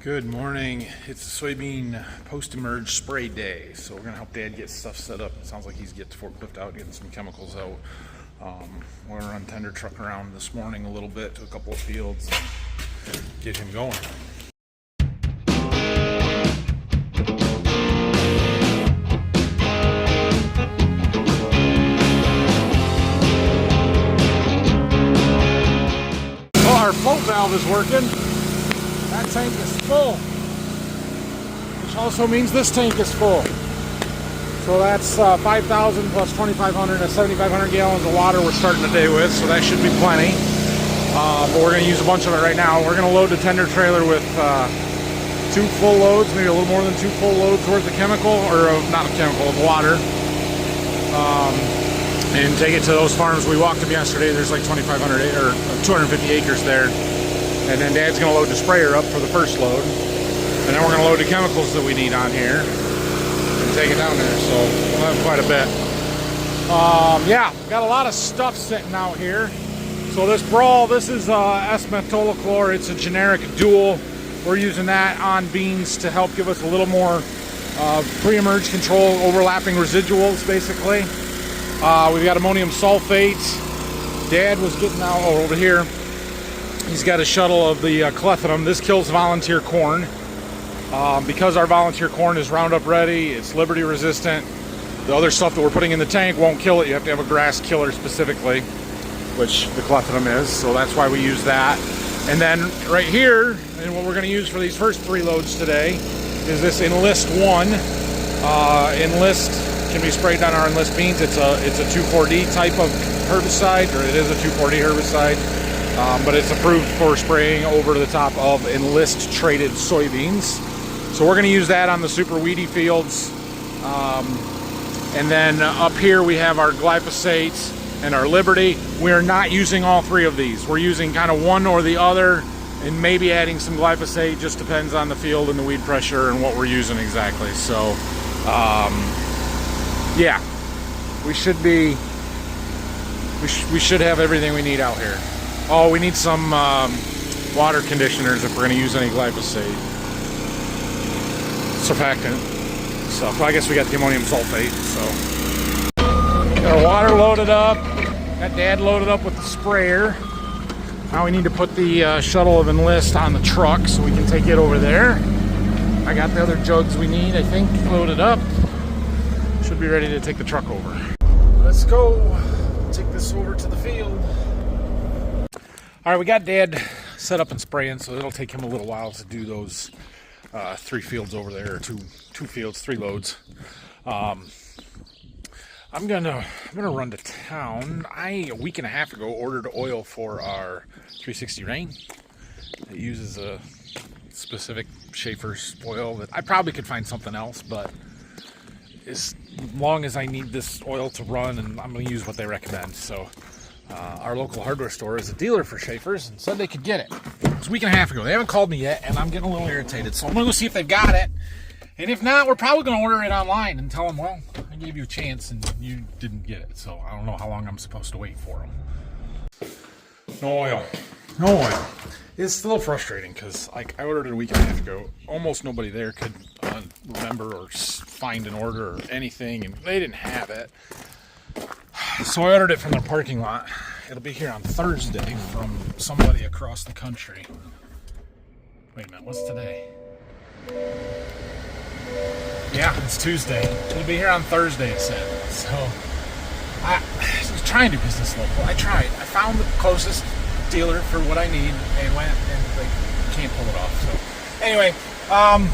Good morning. It's a soybean post-emerge spray day, so we're gonna help Dad get stuff set up. It sounds like he's getting the forklift out, getting some chemicals out. We're gonna run tender truck around this morning a little bit to a couple of fields and get him going. Well, our float valve is working. That tank is full, which also means this tank is full. So that's 5,000 plus 2,500, that's 7,500 gallons of water we're starting the day with, so that should be plenty. But we're going to use a bunch of it right now. We're going to load the tender trailer with 2 full loads, maybe a little more than 2 full loads worth of chemical, or not of chemical, of water. And take it to those farms we walked them yesterday. There's like 2,500 or 250 acres there. And then Dad's going to load the sprayer up for the first load. And then we're going to load the chemicals that we need on here and take it down there. So we'll have quite a bit. Yeah, got a lot of stuff sitting out here. So this Brawl, this is S-metolachlor. It's a generic dual. We're using that on beans to help give us a little more pre-emerge control, overlapping residuals, basically. We've got ammonium sulfate. Dad was getting out over here. He's got a shuttle of the clethodim. This kills volunteer corn. Because our volunteer corn is Roundup ready, it's Liberty resistant. The other stuff that we're putting in the tank won't kill it. You have to have a grass killer specifically, which the clethodim is. So that's why we use that. And then right here, and what we're going to use for these first 3 loads today, is this Enlist 1. Enlist can be sprayed on our Enlist beans. It's a 2,4-D type of herbicide, or it is a 2,4-D herbicide. But it's approved for spraying over the top of Enlist traded soybeans. So we're going to use that on the super weedy fields. And then up here we have our glyphosate and our Liberty. We are not using all 3 of these. We're using kind of one or the other, and maybe adding some glyphosate. Just depends on the field and the weed pressure and what we're using exactly. So yeah, we should have everything we need out here. Oh, we need some water conditioners if we're going to use any glyphosate. Surfactant stuff. Well, I guess we got the ammonium sulfate, so. Got our water loaded up. Got Dad loaded up with the sprayer. Now we need to put the shuttle of Enlist on the truck so we can take it over there. I got the other jugs we need, I think, loaded up. Should be ready to take the truck over. Let's go. Take this over to the field. All right, we got Dad set up and spraying, so it'll take him a little while to do those 3 fields over there, or two fields, 3 loads. I'm gonna run to town. A week and a half ago, ordered oil for our 360 Rain. It uses a specific Schaefer's oil that I probably could find something else, but as long as I need this oil to run, and I'm gonna use what they recommend. So. Our local hardware store is a dealer for Schaefer's and said they could get it. It was a week and a half ago. They haven't called me yet, and I'm getting a little irritated. So I'm going to go see if they've got it. And if not, we're probably going to order it online and tell them, well, I gave you a chance and you didn't get it. So I don't know how long I'm supposed to wait for them. No oil. No oil. It's a little frustrating because I ordered it a week and a half ago. Almost nobody there could remember or find an order or anything, and they didn't have it. So I ordered it from their parking lot. It'll be here on Thursday from somebody across the country. Wait a minute, what's today? Yeah, it's Tuesday. It'll be here on Thursday, it said. So I was trying to do business local. I tried. I found the closest dealer for what I need and went, and they can't pull it off. So anyway,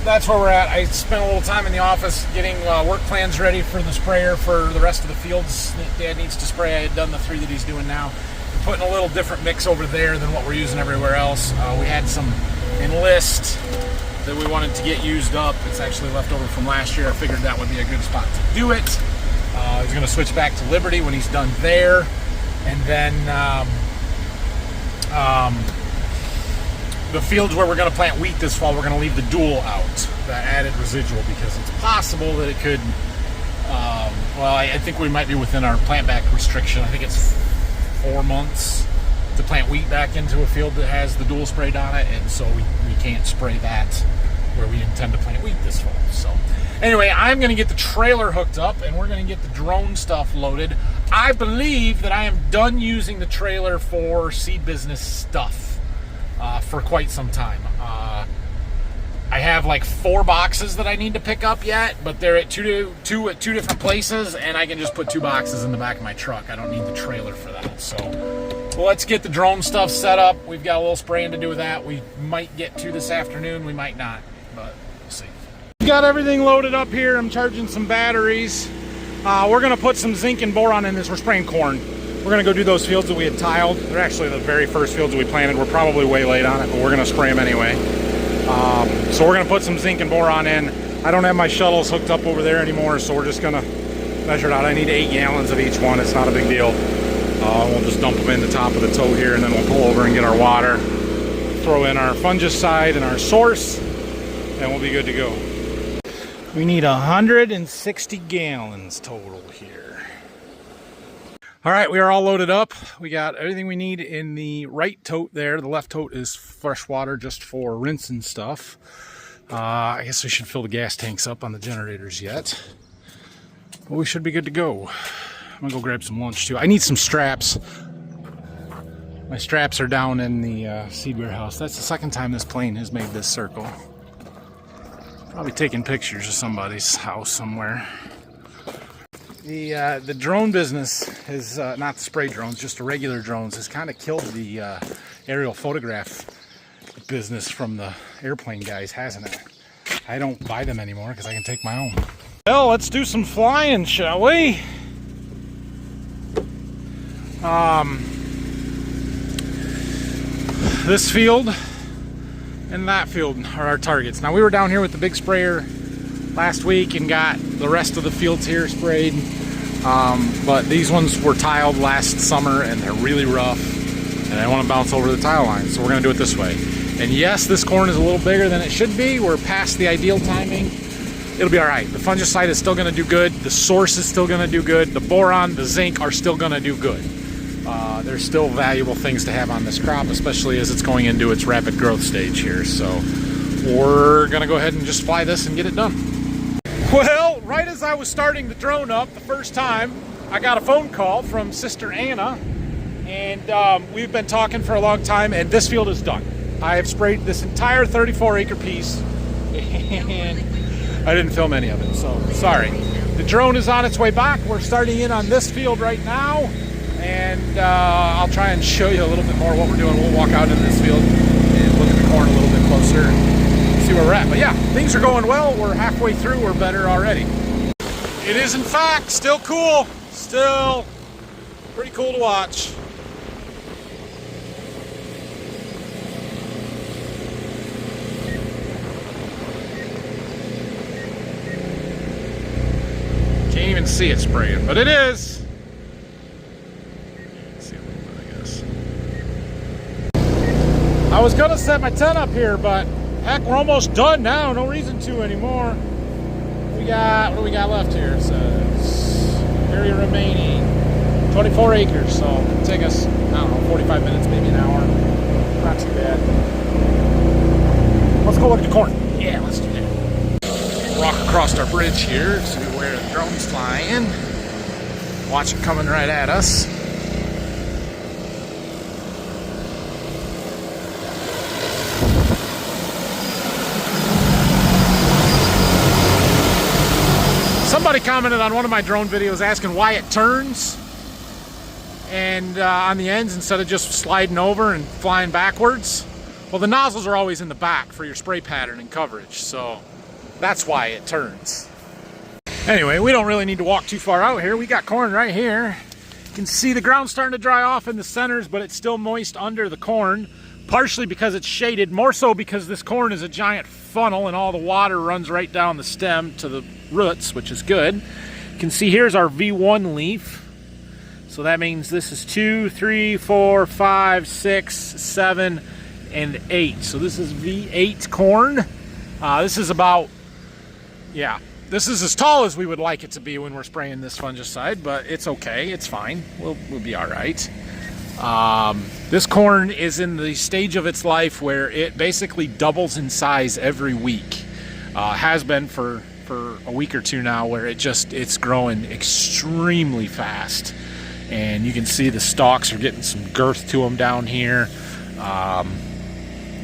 that's where we're at. I spent a little time in the office getting work plans ready for the sprayer for the rest of the fields that Dad needs to spray. I had done the 3 that he's doing now. We're putting a little different mix over there than what we're using everywhere else. We had some Enlist that we wanted to get used up. It's actually left over from last year. I figured that would be a good spot to do it. He's going to switch back to Liberty when he's done there. And then the fields where we're going to plant wheat this fall, we're going to leave the dual out, that added residual, because it's possible that it could, well, I think we might be within our plant back restriction. I think it's 4 months to plant wheat back into a field that has the dual sprayed on it, and so we can't spray that where we intend to plant wheat this fall. So anyway, I'm going to get the trailer hooked up, and we're going to get the drone stuff loaded. I believe that I am done using the trailer for seed business stuff for quite some time. I have like 4 boxes that I need to pick up yet, but they're at two different places, and I can just put 2 boxes in the back of my truck. I don't need the trailer for that. So well, let's get the drone stuff set up. We've got a little spraying to do with that. We might get to this afternoon. We might not, but we'll see. Got everything loaded up here. I'm charging some batteries. We're going to put some zinc and boron in this. We're spraying corn. We're going to go do those fields that we had tiled. They're actually the very first fields that we planted. We're probably way late on it, but we're going to spray them anyway. So we're going to put some zinc and boron in. I don't have my shuttles hooked up over there anymore, so we're just going to measure it out. I need 8 gallons of each one. It's not a big deal. We'll just dump them in the top of the tote here, and then we'll pull over and get our water, throw in our fungicide and our source, and we'll be good to go. We need 160 gallons total here. All right, we are all loaded up. We got everything we need in the right tote there. The left tote is fresh water just for rinsing stuff. I guess we should fill the gas tanks up on the generators yet. But we should be good to go. I'm gonna go grab some lunch too. I need some straps. My straps are down in the seed warehouse. That's the second time this plane has made this circle. Probably taking pictures of somebody's house somewhere. The drone business is not the spray drones, just the regular drones, has kind of killed the aerial photograph business from the airplane guys, hasn't it? I don't buy them anymore because I can take my own. Well, let's do some flying, shall we? This field and that field are our targets. Now, we were down here with the big sprayer last week and got the rest of the fields here sprayed, but these ones were tiled last summer and they're really rough, and I want to bounce over the tile line, so we're going to do it this way. And yes, this corn is a little bigger than it should be. We're past the ideal timing. It'll be all right. The fungicide is still going to do good. The source is still going to do good. The boron, the zinc are still going to do good. There's still valuable things to have on this crop, especially as it's going into its rapid growth stage here. So we're going to go ahead and just fly this and get it done. Well, right as I was starting the drone up the first time, I got a phone call from Sister Anna, and we've been talking for a long time, and this field is done. I have sprayed this entire 34-acre piece, and I didn't film any of it, so sorry. The drone is on its way back. We're starting in on this field right now, and I'll try and show you a little bit more what we're doing. We'll walk out into this field and look at the corn a little bit closer and see where we're at. But yeah, things are going well. We're halfway through. We're better already. It is, in fact, still cool. Still pretty cool to watch. Can't even see it spraying, but it is. See a little bit, I guess. I was gonna set my tent up here, but heck, we're almost done now. No reason to anymore. What do we got left here? It says area remaining 24 acres, so it'll take us, I don't know, 45 minutes, maybe an hour. Not too bad. Let's go look at the corn. Yeah, let's do that. Walk across our bridge here, see where the drone's flying. Watch it coming right at us. Somebody commented on one of my drone videos asking why it turns and on the ends instead of just sliding over and flying backwards. Well, the nozzles are always in the back for your spray pattern and coverage, so that's why it turns. Anyway, we don't really need to walk too far out here. We got corn right here. You can see the ground starting to dry off in the centers, but it's still moist under the corn, partially because it's shaded, more so because this corn is a giant funnel and all the water runs right down the stem to the roots, which is good. You can see here's our V1 leaf. So that means this is 2, 3, 4, 5, 6, 7, and 8. So this is V8 corn. This is about, yeah, this is as tall as we would like it to be when we're spraying this fungicide, but it's okay, it's fine. We'll be all right. This corn is in the stage of its life where it basically doubles in size every week. Has been for a week or two now, where it's growing extremely fast. And you can see the stalks are getting some girth to them down here.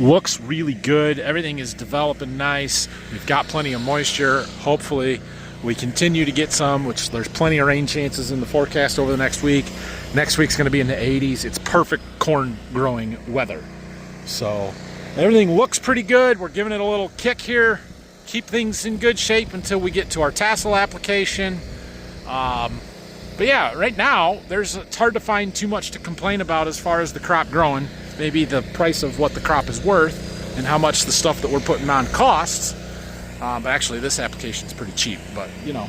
Looks really good. Everything is developing nice. We've got plenty of moisture. Hopefully we continue to get some, which there's plenty of rain chances in the forecast over the next week. Next week's going to be in the 80s. It's perfect corn growing weather. So everything looks pretty good. We're giving it a little kick here. Keep things in good shape until we get to our tassel application. But yeah, right now, it's hard to find too much to complain about as far as the crop growing. Maybe the price of what the crop is worth and how much the stuff that we're putting on costs. But actually, this application is pretty cheap. But, you know,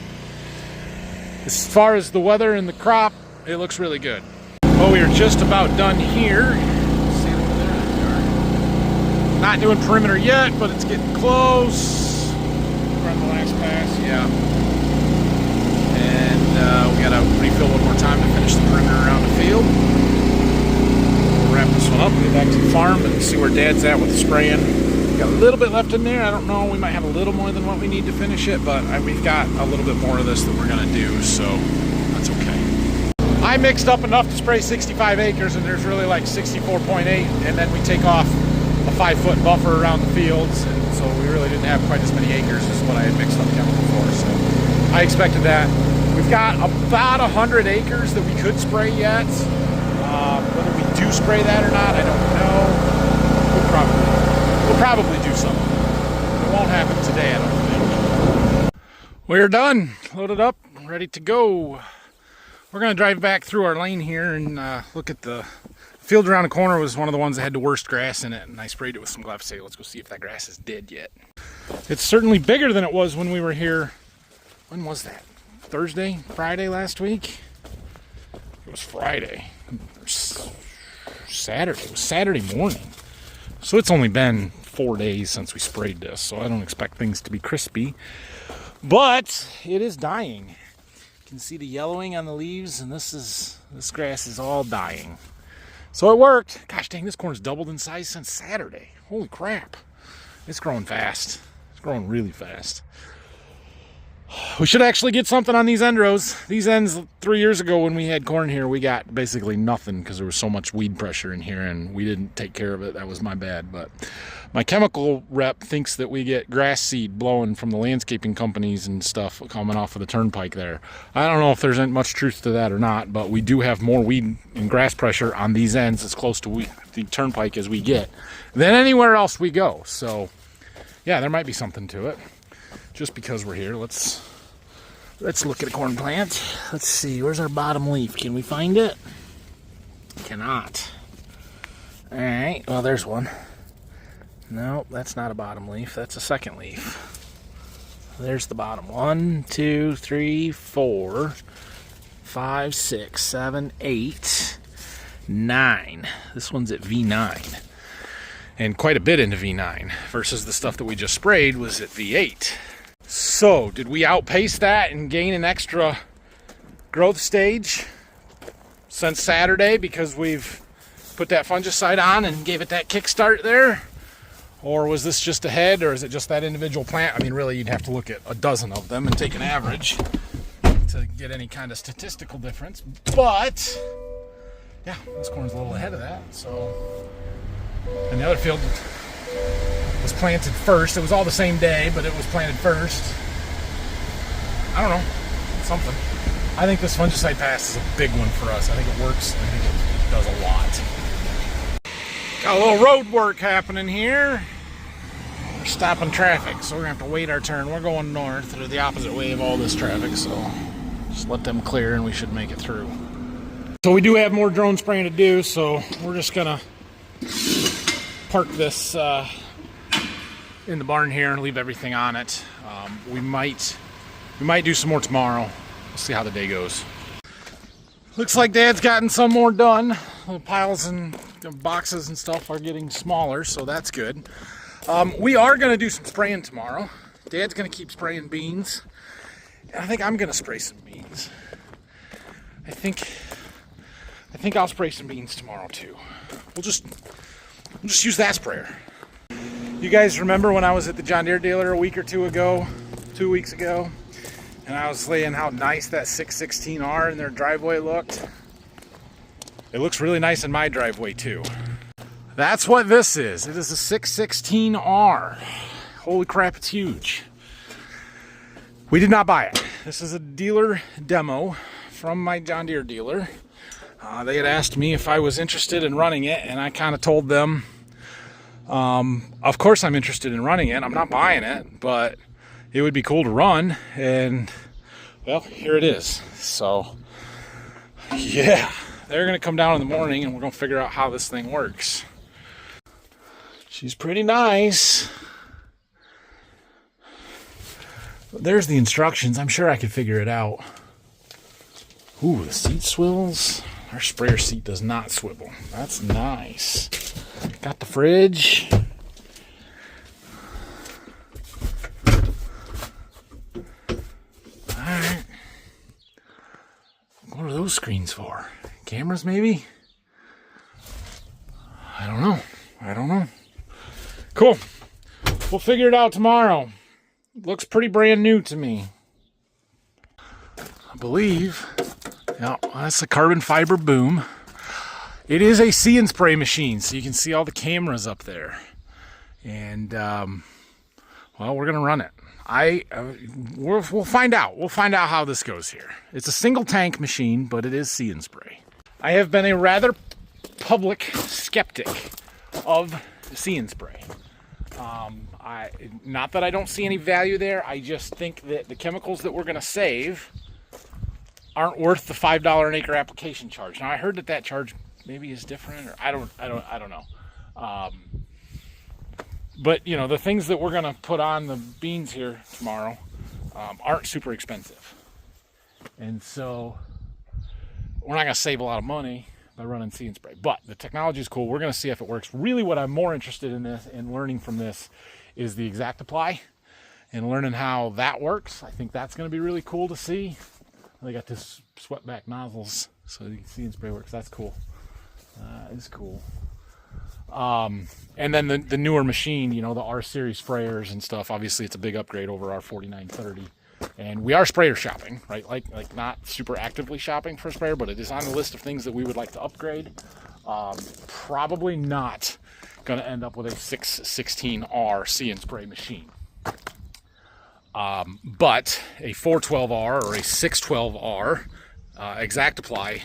as far as the weather and the crop, it looks really good. Well, we are just about done here. Not doing perimeter yet, but it's getting close. We're on the last pass, yeah. And we gotta refill one more time to finish the perimeter around the field. We'll wrap this one up and get back to the farm and see where Dad's at with the spraying. Got a little bit left in there. I don't know, we might have a little more than what we need to finish it, but we've got a little bit more of this that we're gonna do, so that's okay. I mixed up enough to spray 65 acres, and there's really like 64.8, and then we take off a 5-foot buffer around the fields, and so we really didn't have quite as many acres as what I had mixed up chemical for, so I expected that. We've got about 100 acres that we could spray yet. Whether we do spray that or not, I don't know. We'll probably do something. It won't happen today, I don't think. We're done, loaded up, ready to go. We're gonna drive back through our lane here and look at the field around the corner. Was one of the ones that had the worst grass in it, and I sprayed it with some glyphosate. Let's go see if that grass is dead yet. It's certainly bigger than it was when we were here. When was that? Thursday? Friday last week? It was Friday. Saturday. It was Saturday morning. So it's only been 4 days since we sprayed this, so I don't expect things to be crispy. But it is dying. You can see the yellowing on the leaves, and this grass is all dying. So it worked. Gosh dang, this corn's doubled in size since Saturday. Holy crap. It's growing fast. It's growing really fast. We should actually get something on these end rows. These ends, 3 years ago when we had corn here, we got basically nothing because there was so much weed pressure in here and we didn't take care of it. That was my bad. But my chemical rep thinks that we get grass seed blowing from the landscaping companies and stuff coming off of the turnpike there. I don't know if there's much truth to that or not, but we do have more weed and grass pressure on these ends as close to the turnpike as we get than anywhere else we go. So yeah, there might be something to it. Just because we're here, let's look at a corn plant. Let's see, where's our bottom leaf? Can we find it? Cannot. All right, well, there's one. No, that's not a bottom leaf. That's a second leaf. There's the bottom. 1, 2, 3, 4, 5, 6, 7, 8, 9. This one's at V9. And quite a bit into V9 versus the stuff that we just sprayed was at V8. So, did we outpace that and gain an extra growth stage since Saturday because we've put that fungicide on and gave it that kickstart there? Or was this just ahead, or is it just that individual plant? I mean, really, you'd have to look at a dozen of them and take an average to get any kind of statistical difference. But, yeah, this corn's a little ahead of that, so. And the other field was planted first. It was all the same day, but it was planted first. I don't know, something. I think this fungicide pass is a big one for us. I think it works. I think it does a lot. Got a little road work happening here. We're stopping traffic, so we're gonna have to wait our turn. We're going north through the opposite way of all this traffic, so just let them clear and we should make it through. So we do have more drone spraying to do, so we're just gonna park this in the barn here and leave everything on it. We might do some more tomorrow. We'll see how the day goes. Looks like Dad's gotten some more done. The piles and boxes and stuff are getting smaller, so that's good. We are going to do some spraying tomorrow. Dad's going to keep spraying beans. And I think I'm going to spray some beans. I think I think I'll spray some beans tomorrow too. We'll just use that sprayer. You guys remember when I was at the John Deere dealer a week or 2 weeks ago, and I was saying how nice that 616R in their driveway looked? It looks really nice in my driveway too. That's what this is. It is a 616R. Holy crap, it's huge. We did not buy it. This is a dealer demo from my John Deere dealer. They had asked me if I was interested in running it, and I kind of told them, of course I'm interested in running it. I'm not buying it, but it would be cool to run, and well, here it is. So yeah, they're gonna come down in the morning and we're gonna figure out how this thing works. She's pretty nice. There's the instructions. I'm sure I could figure it out. Ooh, the seat swivels. Our sprayer seat does not swivel. That's nice. Got the fridge. Alright. What are those screens for? Cameras, maybe? I don't know. Cool. We'll figure it out tomorrow. Looks pretty brand new to me. I believe. Yeah, that's a carbon fiber boom. It is a See and Spray machine, so you can see all the cameras up there. And, well, we're going to run it. We'll find out. We'll find out how this goes here. It's a single tank machine, but it is See and Spray. I have been a rather public skeptic of See and Spray. Not that I don't see any value there. I just think that the chemicals that we're going to save aren't worth the $5 an acre application charge. Now I heard that charge maybe is different, or I don't know. But you know, the things that we're going to put on the beans here tomorrow aren't super expensive, and so we're not going to save a lot of money by running See and Spray. But the technology is cool. We're going to see if it works. Really, what I'm more interested in this and learning from this is the exact apply and learning how that works. I think that's going to be really cool to see. They got this swept back nozzles, so you can See and Spray works. That's cool. It's cool. And then the newer machine, you know, the R series sprayers and stuff. Obviously, it's a big upgrade over our 4930. And we are sprayer shopping, right? Like not super actively shopping for a sprayer, but it is on the list of things that we would like to upgrade. Probably not going to end up with a 616R See and Spray machine. But a 412R or a 612R exact apply,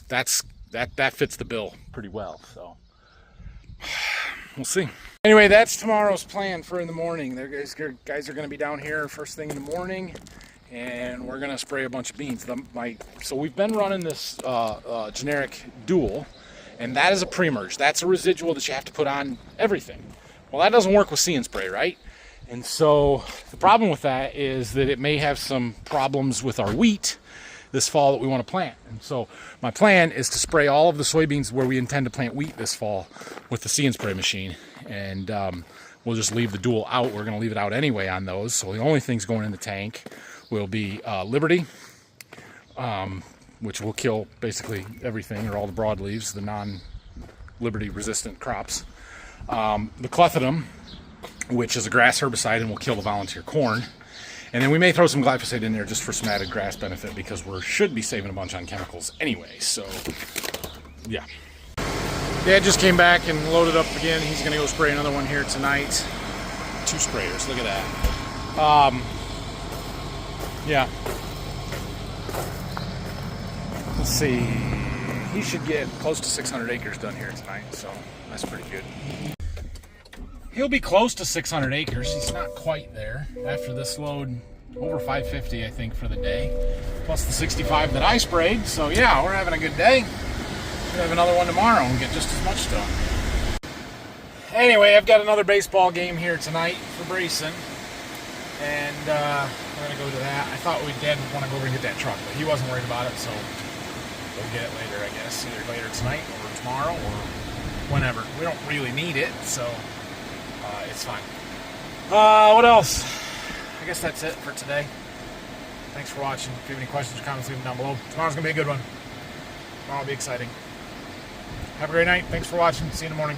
that fits the bill pretty well. So we'll see. Anyway, that's tomorrow's plan for in the morning. The guys are going to be down here first thing in the morning, and we're going to spray a bunch of beans. So we've been running this generic dual, and that is a pre-merge. That's a residual that you have to put on everything. Well, that doesn't work with See and Spray, right? And so the problem with that is that it may have some problems with our wheat this fall that we want to plant. And so my plan is to spray all of the soybeans where we intend to plant wheat this fall with the See and Spray machine. And we'll just leave the dual out. We're going to leave it out anyway on those. So the only things going in the tank will be Liberty, which will kill basically everything, or all the broadleaves, the non-Liberty resistant crops. The Clethodim, which is a grass herbicide and will kill the volunteer corn. And then we may throw some glyphosate in there just for some added grass benefit, because we should be saving a bunch on chemicals anyway. So, yeah. Dad just came back and loaded up again. He's going to go spray another one here tonight. 2 sprayers. Look at that. Yeah. Let's see. He should get close to 600 acres done here tonight, so that's pretty good. He'll be close to 600 acres. He's not quite there. After this load, over 550, I think, for the day. Plus the 65 that I sprayed. So, yeah, we're having a good day. We'll have another one tomorrow and get just as much done. Anyway, I've got another baseball game here tonight for Brayson. And we're going to go to that. I thought Dad would want to go over and get that truck, but he wasn't worried about it, so we'll get it later, I guess. Either later tonight or tomorrow or whenever. We don't really need it, so it's fine. What else? I guess that's it for today. Thanks for watching. If you have any questions or comments, leave them down below. Tomorrow's going to be a good one. That'll be exciting. Have a great night. Thanks for watching. See you in the morning.